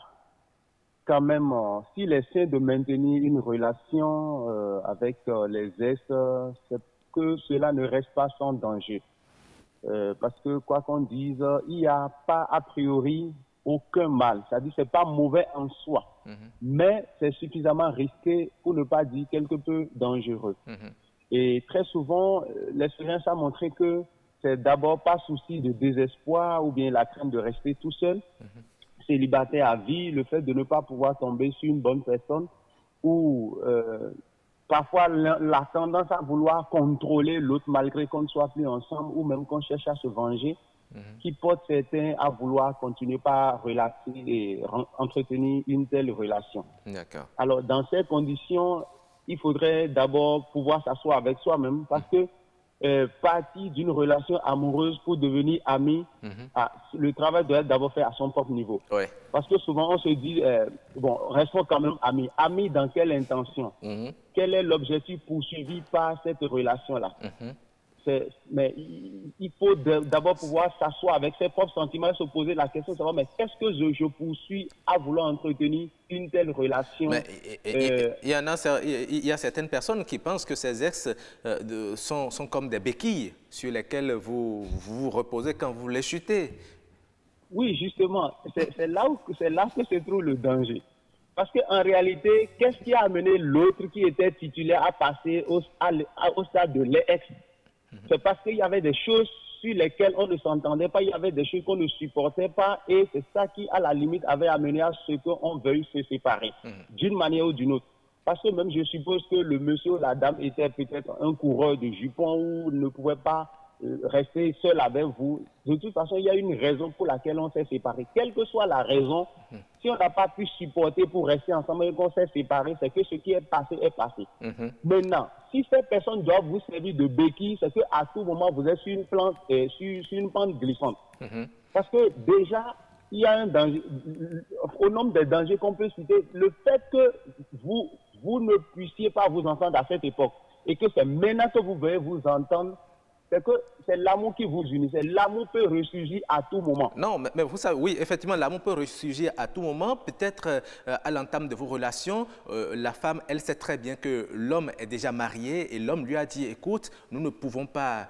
quand même, s'il essaie de maintenir une relation avec les ex, c'est que cela ne reste pas sans danger. Parce que quoi qu'on dise, il n'y a pas a priori aucun mal. C'est-à-dire que ce n'est pas mauvais en soi, mais c'est suffisamment risqué pour ne pas dire quelque peu dangereux. Et très souvent, l'expérience a montré que c'est d'abord pas souci de désespoir ou bien la crainte de rester tout seul, célibataire à vie, le fait de ne pas pouvoir tomber sur une bonne personne ou parfois la tendance à vouloir contrôler l'autre malgré qu'on ne soit plus ensemble ou même qu'on cherche à se venger, qui porte certains à vouloir continuer par relater et entretenir une telle relation. Alors dans ces conditions, il faudrait d'abord pouvoir s'asseoir avec soi-même parce que partir d'une relation amoureuse pour devenir ami, le travail doit être d'abord fait à son propre niveau. Parce que souvent on se dit, bon, restons quand même amis. Amis dans quelle intention? Quel est l'objectif poursuivi par cette relation-là? Mais il faut d'abord pouvoir s'asseoir avec ses propres sentiments et se poser la question de savoir, mais qu'est-ce que je poursuis à vouloir entretenir une telle relation? Il y a certaines personnes qui pensent que ces ex sont comme des béquilles sur lesquelles vous vous reposez quand vous les chutez. Oui, justement, c'est là que se trouve le danger. Parce qu'en réalité, qu'est-ce qui a amené l'autre qui était titulaire à passer au stade de l'ex? C'est parce qu'il y avait des choses sur lesquelles on ne s'entendait pas, il y avait des choses qu'on ne supportait pas et c'est ça qui, à la limite, avait amené à ce qu'on veuille se séparer d'une manière ou d'une autre. Parce que même je suppose que le monsieur ou la dame était peut-être un coureur de jupons ou ne pouvait pas rester seul avec vous. De toute façon, il y a une raison pour laquelle on s'est séparé. Quelle que soit la raison, si on n'a pas pu supporter pour rester ensemble et qu'on s'est séparé, c'est que ce qui est passé est passé. Maintenant, si ces personnes doivent vous servir de béquille, c'est qu'à tout moment, vous êtes sur une pente glissante. Parce que déjà, il y a un danger. Au nombre des dangers qu'on peut citer, le fait que vous ne puissiez pas vous entendre à cette époque et que c'est maintenant que vous voulez vous entendre, c'est que c'est l'amour qui vous unit. L'amour peut ressurgir à tout moment. Non, mais vous savez, oui, effectivement, l'amour peut ressurgir à tout moment. Peut-être à l'entame de vos relations, la femme, elle sait très bien que l'homme est déjà marié et l'homme lui a dit, écoute, nous ne pouvons pas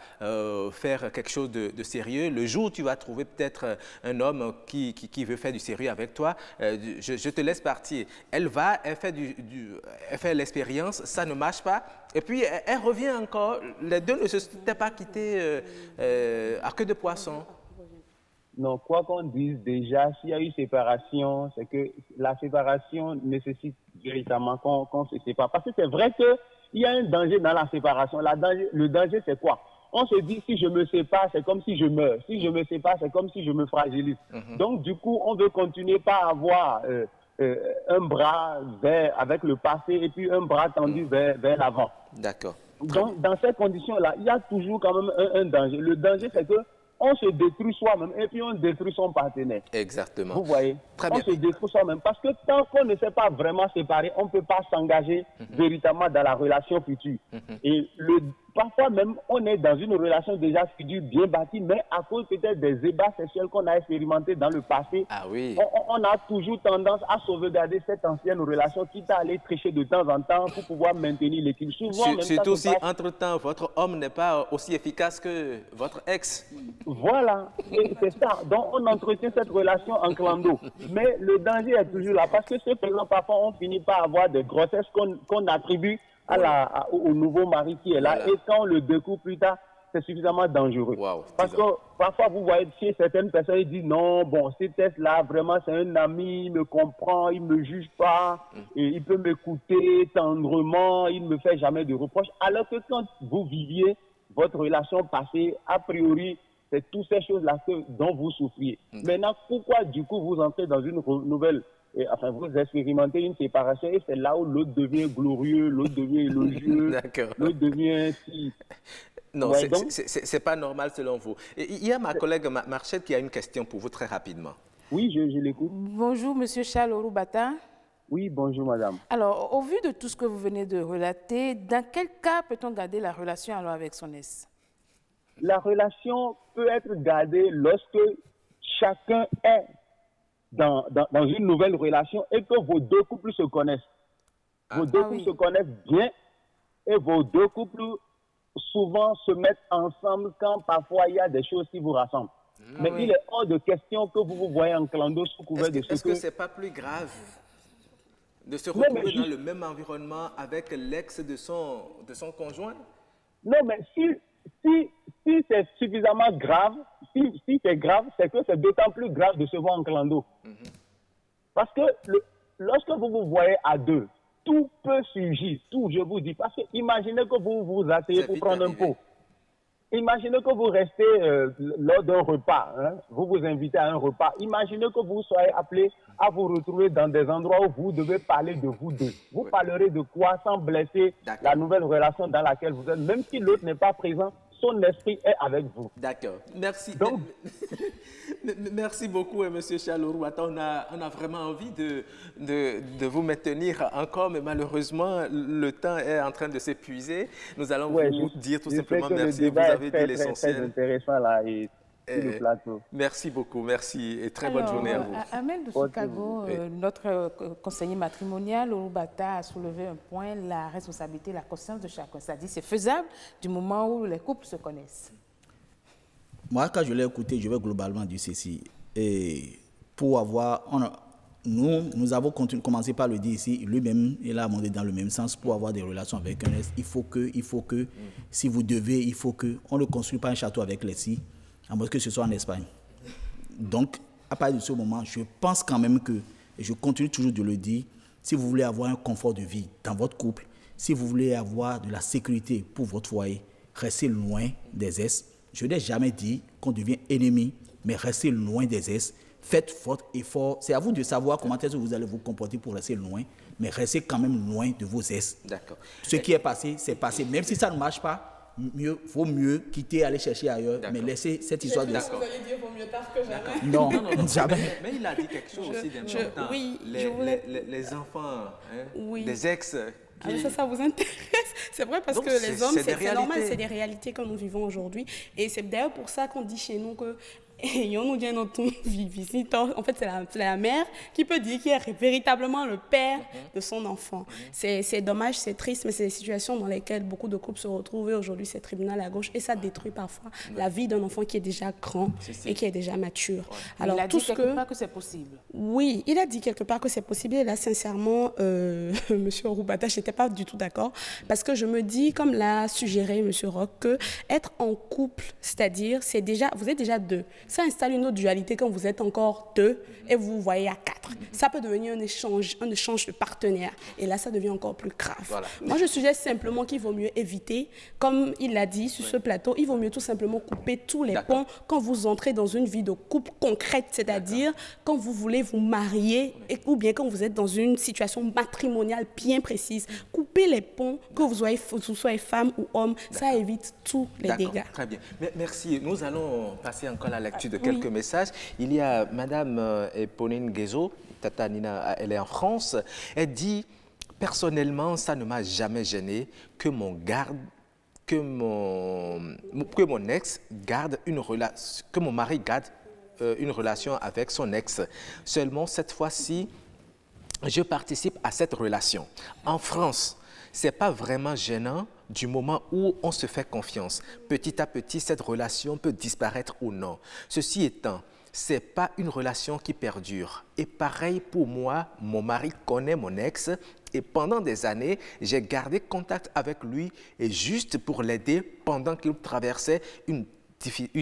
faire quelque chose de sérieux. Le jour où tu vas trouver peut-être un homme qui veut faire du sérieux avec toi, je te laisse partir. Elle fait l'expérience, ça ne marche pas. Et puis, elle revient encore. Les deux ne se sont pas quittés à queue de poisson. Non, quoi qu'on dise déjà, s'il y a eu séparation, c'est que la séparation nécessite véritablement qu'on se sépare. Parce que c'est vrai qu'il y a un danger dans la séparation. Le danger, c'est quoi? On se dit, si je me sépare, c'est comme si je meurs. Si je me sépare, c'est comme si je me fragilise. Donc, du coup, on veut continuer par avoir un bras avec le passé et puis un bras tendu vers l'avant. D'accord. Donc, dans ces conditions-là, il y a toujours quand même un danger. Le danger, c'est que on se détruit soi-même et puis on détruit son partenaire. Exactement. Vous voyez? Très bien. On se détruit soi-même parce que tant qu'on ne s'est pas vraiment séparé, on ne peut pas s'engager véritablement dans la relation future. Et parfois même, on est dans une relation déjà future bien bâtie, mais à cause peut-être des ébats sexuels qu'on a expérimentés dans le passé, on a toujours tendance à sauvegarder cette ancienne relation, quitte à aller tricher de temps en temps pour pouvoir maintenir l'équilibre. Surtout si, entre-temps, votre homme n'est pas aussi efficace que votre ex. Voilà, c'est ça. Donc, on entretient cette relation en clando. Mais le danger est toujours là, parce que ce faisant, parfois, on finit par avoir des grossesses qu'on attribue au nouveau mari qui est là. Et quand on le découvre plus tard, c'est suffisamment dangereux. Parce que parfois, vous voyez, chez certaines personnes, ils disent non, bon, cet test-là, vraiment, c'est un ami, il me comprend, il ne me juge pas, et il peut m'écouter tendrement, il ne me fait jamais de reproches. Alors que quand vous viviez votre relation passée, a priori, c'est toutes ces choses-là dont vous souffriez. Maintenant, pourquoi du coup vous entrez dans une nouvelle enfin, vous expérimentez une séparation et c'est là où l'autre devient glorieux, l'autre devient élogieux, l'autre devient si... Non, ouais, c'est pas normal selon vous. Et il y a ma collègue Marchette qui a une question pour vous très rapidement. Oui, je l'écoute. Bonjour, Monsieur Charles Oroubata. Oui, bonjour, madame. Alors, au vu de tout ce que vous venez de relater, dans quel cas peut-on garder la relation alors avec son ex? La relation peut être gardée lorsque chacun est dans une nouvelle relation et que vos deux couples se connaissent. Vos deux couples se connaissent bien et vos deux couples souvent se mettent ensemble quand parfois il y a des choses qui vous rassemblent. Mais il est hors de question que vous vous voyez en clando sous couvert de ce que... Est-ce que ce n'est pas plus grave de se retrouver dans le même environnement avec l'ex de son conjoint? Non, mais si c'est suffisamment grave, si c'est grave, c'est que c'est d'autant plus grave de se voir en clando. Parce que lorsque vous vous voyez à deux, tout peut surgir, tout, je vous dis. Parce que imaginez que vous vous asseyez pour prendre un pot. Imaginez que vous restez lors d'un repas, hein, vous vous invitez à un repas. Imaginez que vous soyez appelé à vous retrouver dans des endroits où vous devez parler de vous deux. Vous parlerez de quoi sans blesser la nouvelle relation dans laquelle vous êtes, même si l'autre n'est pas présent. Son esprit est avec vous. D'accord. Merci. Donc, merci beaucoup, M. Charles Oroubata. On a vraiment envie de vous maintenir encore, mais malheureusement, le temps est en train de s'épuiser. Nous allons vous dire tout simplement merci. Vous avez dit l'essentiel. C'est intéressant là. Le plateau. Merci beaucoup, merci et très bonne journée à vous. Amel de Chicago, notre conseiller matrimonial Oroubata a soulevé un point, la responsabilité, la conscience de chacun. C'est-à-dire c'est faisable du moment où les couples se connaissent. Moi, quand je l'ai écouté, je vais globalement dire ceci. Et pour avoir... Nous avons commencé par le dire ici, lui-même, il a demandé dans le même sens, pour avoir des relations avec un ex, il faut que, si vous devez, il faut que, on ne construit pas un château avec les si, à moins que ce soit en Espagne. Donc, à partir de ce moment, je pense quand même que, et je continue toujours de le dire, si vous voulez avoir un confort de vie dans votre couple, si vous voulez avoir de la sécurité pour votre foyer, restez loin des ex. Je n'ai jamais dit qu'on devient ennemi, mais restez loin des ex. Faites votre effort. C'est à vous de savoir comment est-ce que vous allez vous comporter pour rester loin, mais restez quand même loin de vos ex. D'accord. Ce qui est passé, c'est passé. Même si ça ne marche pas, vaut mieux quitter, aller chercher ailleurs, mais laisser cette histoire de... Vous allez dire vaut mieux tard que jamais. Non, jamais. Mais il a dit quelque chose aussi d'important. Oui, les enfants, les ex... Ça vous intéresse? C'est vrai parce que les hommes, c'est normal, c'est des réalités que nous vivons aujourd'hui. Et c'est d'ailleurs pour ça qu'on dit chez nous que en fait, c'est la mère qui peut dire qui est véritablement le père de son enfant. C'est dommage, c'est triste, mais c'est des situations dans lesquelles beaucoup de couples se retrouvent. Et aujourd'hui, c'est tribunal à gauche et ça détruit parfois la vie d'un enfant qui est déjà grand et qui est déjà mature. Alors, il a dit quelque part que c'est possible. Oui, il a dit quelque part que c'est possible. Et là, sincèrement, M. Oroubata, je n'étais pas du tout d'accord parce que je me dis, comme l'a suggéré M. Roch, que être en couple, c'est-à-dire, vous êtes déjà deux. Ça installe une autre dualité quand vous êtes encore deux et vous vous voyez à quatre. Ça peut devenir un échange de partenaires. Et là, ça devient encore plus grave. Voilà. Moi, je suggère simplement qu'il vaut mieux éviter, comme il l'a dit sur ce plateau, il vaut mieux tout simplement couper tous les ponts quand vous entrez dans une vie de couple concrète, c'est-à-dire quand vous voulez vous marier ou bien quand vous êtes dans une situation matrimoniale bien précise. Coupez les ponts, que vous soyez femme ou homme, ça évite tous les dégâts. Très bien. Merci. Nous allons passer encore à la lecture de quelques messages. Il y a Madame Pauline Guézo, Tata Nina, elle est en France. Elle dit, personnellement, ça ne m'a jamais gêné que mon ex garde une relation, que mon mari garde une relation avec son ex. Seulement, cette fois-ci, je participe à cette relation. En France, ce n'est pas vraiment gênant du moment où on se fait confiance. Petit à petit, cette relation peut disparaître ou non. Ceci étant, ce n'est pas une relation qui perdure. Et pareil pour moi, mon mari connaît mon ex et pendant des années, j'ai gardé contact avec lui et juste pour l'aider pendant qu'il traversait une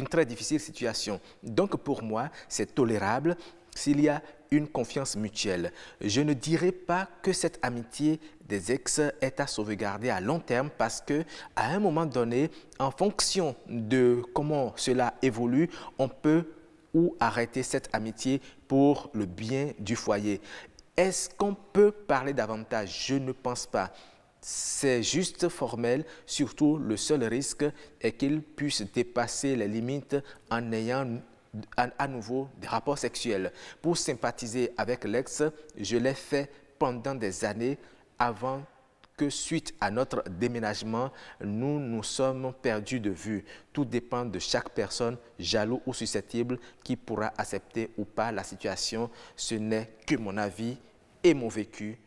très difficile situation. Donc pour moi, c'est tolérable s'il y a une confiance mutuelle. Je ne dirais pas que cette amitié des ex est à sauvegarder à long terme parce que à un moment donné, en fonction de comment cela évolue, on peut ou arrêter cette amitié pour le bien du foyer. Est-ce qu'on peut parler davantage? Je ne pense pas. C'est juste formel, surtout le seul risque est qu'il puisse dépasser les limites en ayant à nouveau des rapports sexuels. Pour sympathiser avec l'ex, je l'ai fait pendant des années avant que suite à notre déménagement, nous nous sommes perdus de vue. Tout dépend de chaque personne, jaloux ou susceptible, qui pourra accepter ou pas la situation. Ce n'est que mon avis et mon vécu.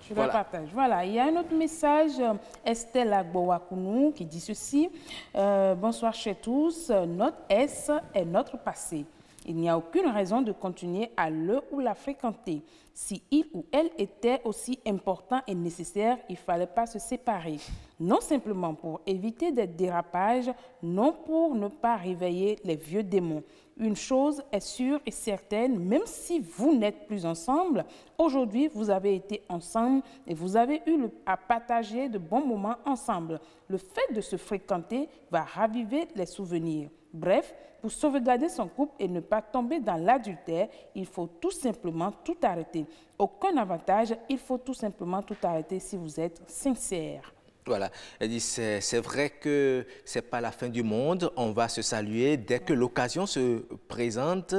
Je le partage. Voilà, il y a un autre message, Estelle Agbowakunou, qui dit ceci. Bonsoir chez tous, notre S est notre passé. Il n'y a aucune raison de continuer à le ou la fréquenter. Si il ou elle était aussi important et nécessaire, il ne fallait pas se séparer. Non simplement pour éviter des dérapages, non pour ne pas réveiller les vieux démons. Une chose est sûre et certaine, même si vous n'êtes plus ensemble, aujourd'hui vous avez été ensemble et vous avez eu à partager de bons moments ensemble. Le fait de se fréquenter va raviver les souvenirs. Bref, pour sauvegarder son couple et ne pas tomber dans l'adultère, il faut tout simplement tout arrêter. Aucun avantage, il faut tout simplement tout arrêter si vous êtes sincère. Voilà, elle dit c'est vrai que ce n'est pas la fin du monde, on va se saluer dès que l'occasion se présente,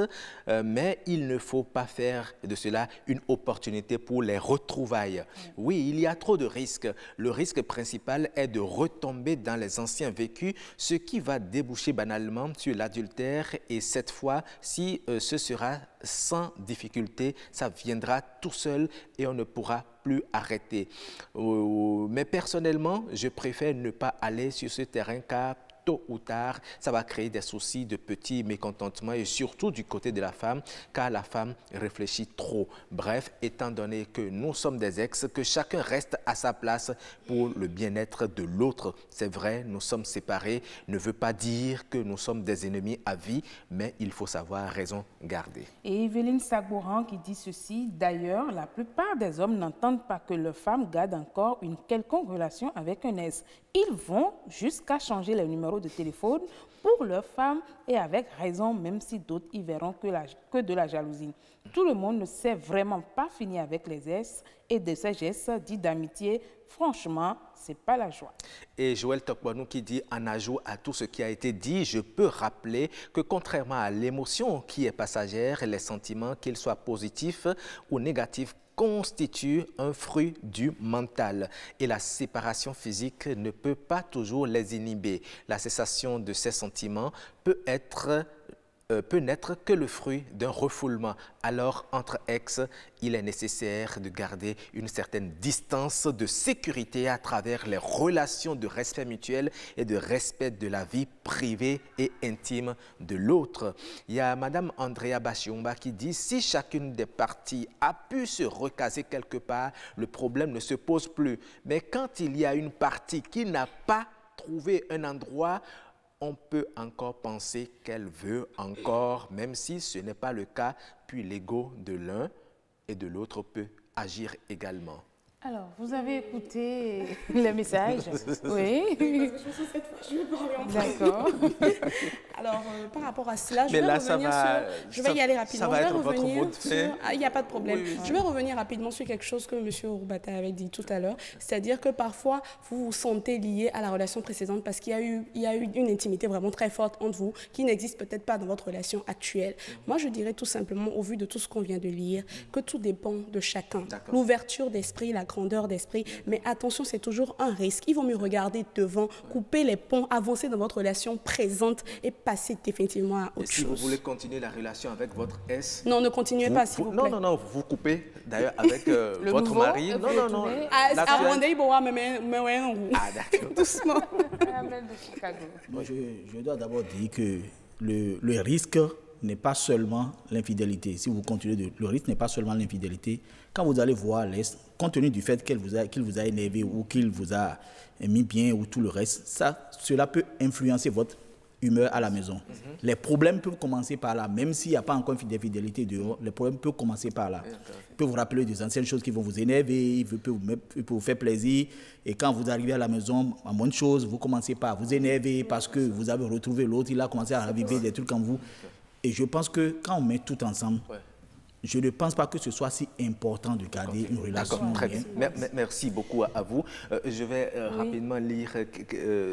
mais il ne faut pas faire de cela une opportunité pour les retrouvailles. Oui, il y a trop de risques. Le risque principal est de retomber dans les anciens vécus, ce qui va déboucher banalement sur l'adultère et cette fois, si ce sera sans difficulté, ça viendra tout seul et on ne pourra plus arrêter. Mais personnellement, je préfère ne pas aller sur ce terrain car tôt ou tard, ça va créer des soucis de petits mécontentements et surtout du côté de la femme, car la femme réfléchit trop. Bref, étant donné que nous sommes des ex, que chacun reste à sa place pour le bien-être de l'autre. C'est vrai, nous sommes séparés, ne veut pas dire que nous sommes des ennemis à vie, mais il faut savoir raison garder. Et Evelyne Sagbouran qui dit ceci, d'ailleurs, la plupart des hommes n'entendent pas que leur femme garde encore une quelconque relation avec un ex. Ils vont jusqu'à changer les numéros de téléphone pour leur femme et avec raison, même si d'autres y verront que de la jalousie. Tout le monde ne sait vraiment pas finir avec les ex et de ces gestes dits d'amitié. Franchement, c'est pas la joie. Et Joël Tokwanou qui dit, en ajout à tout ce qui a été dit, je peux rappeler que contrairement à l'émotion qui est passagère, les sentiments, qu'ils soient positifs ou négatifs, constitue un fruit du mental et la séparation physique ne peut pas toujours les inhiber. La cessation de ces sentiments peut n'être que le fruit d'un refoulement. Alors, entre ex, il est nécessaire de garder une certaine distance de sécurité à travers les relations de respect mutuel et de respect de la vie privée et intime de l'autre. Il y a Madame Andrea Bachiomba qui dit « Si chacune des parties a pu se recaser quelque part, le problème ne se pose plus. Mais quand il y a une partie qui n'a pas trouvé un endroit, on peut encore penser qu'elle veut encore, même si ce n'est pas le cas, puis l'ego de l'un et de l'autre peut agir également. » Alors, vous avez écouté les messages? Oui. Je vais parler en D'accord. Alors, par rapport à cela, je vais y aller rapidement. Ça va être votre mot de fait. Il n'y a pas de problème. Oui. Je vais revenir rapidement sur quelque chose que M. Rougbata avait dit tout à l'heure, c'est-à-dire que parfois, vous vous sentez lié à la relation précédente parce qu'il y a eu une intimité vraiment très forte entre vous qui n'existe peut-être pas dans votre relation actuelle. Moi, je dirais tout simplement, au vu de tout ce qu'on vient de lire, que tout dépend de chacun. L'ouverture d'esprit, la grandeur d'esprit, mais attention, c'est toujours un risque. Il vaut mieux regarder devant, couper les ponts, avancer dans votre relation présente et passer définitivement à autre chose. Si vous voulez continuer la relation avec votre S... Non, ne continuez pas, s'il vous plaît. Non, vous coupez d'ailleurs avec votre mari. Non. Ah, d'accord. Doucement. Moi, je dois d'abord dire que le risque n'est pas seulement l'infidélité. Si vous continuez, le risque n'est pas seulement l'infidélité. Quand vous allez voir l'Est, compte tenu du fait qu'il vous a énervé ou qu'il vous a mis bien ou tout le reste, cela peut influencer votre humeur à la maison. Les problèmes peuvent commencer par là, même s'il n'y a pas encore d'infidélité dehors, les problèmes peuvent commencer par là. Il peut vous rappeler des anciennes choses qui vont vous énerver, il peut vous faire plaisir, et quand vous arrivez à la maison, à moins de choses, vous commencez par vous énerver parce que vous avez retrouvé l'autre, il a commencé à raviver des trucs en vous. Et je pense que quand on met tout ensemble, je ne pense pas que ce soit si important de garder une relation. Très bien. Merci beaucoup à vous. Je vais rapidement lire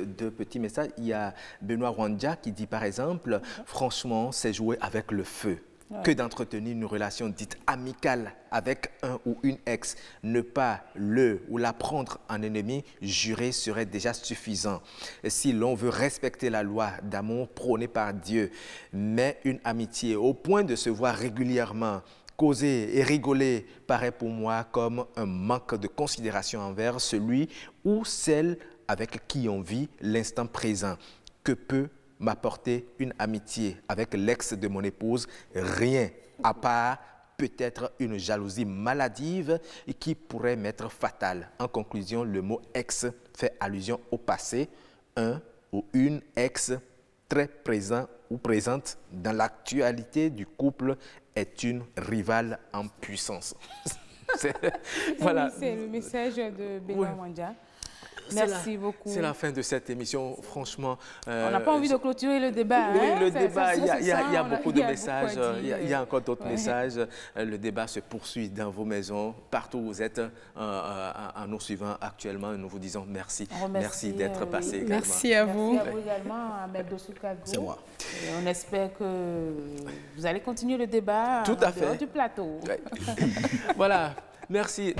deux petits messages. Il y a Benoît Rwanda qui dit par exemple, franchement, c'est jouer avec le feu. Que d'entretenir une relation dite amicale avec un ou une ex, ne pas le ou la prendre en ennemi, juré serait déjà suffisant. Si l'on veut respecter la loi d'amour prônée par Dieu, mais une amitié au point de se voir régulièrement, causer et rigoler paraît pour moi comme un manque de considération envers celui ou celle avec qui on vit l'instant présent. Que peut m'apporter une amitié avec l'ex de mon épouse? Rien, à part peut-être une jalousie maladive qui pourrait m'être fatale. En conclusion, le mot « ex » fait allusion au passé. Un ou une ex très présent ou présente dans l'actualité du couple est une rivale en puissance. Voilà. C'est le message de Benoît Rwanda. Merci beaucoup. C'est la fin de cette émission, franchement. On n'a pas envie de clôturer le débat. Oui, le débat, il y a beaucoup de messages, il y a encore d'autres messages. Le débat se poursuit dans vos maisons, partout où vous êtes, en nous suivant actuellement. Nous vous disons merci. Merci d'être passé également. Merci à vous. Merci à vous également, Ahmed Dossou-Kago. C'est moi. Et on espère que vous allez continuer le débat tout à fait du plateau. Voilà, merci.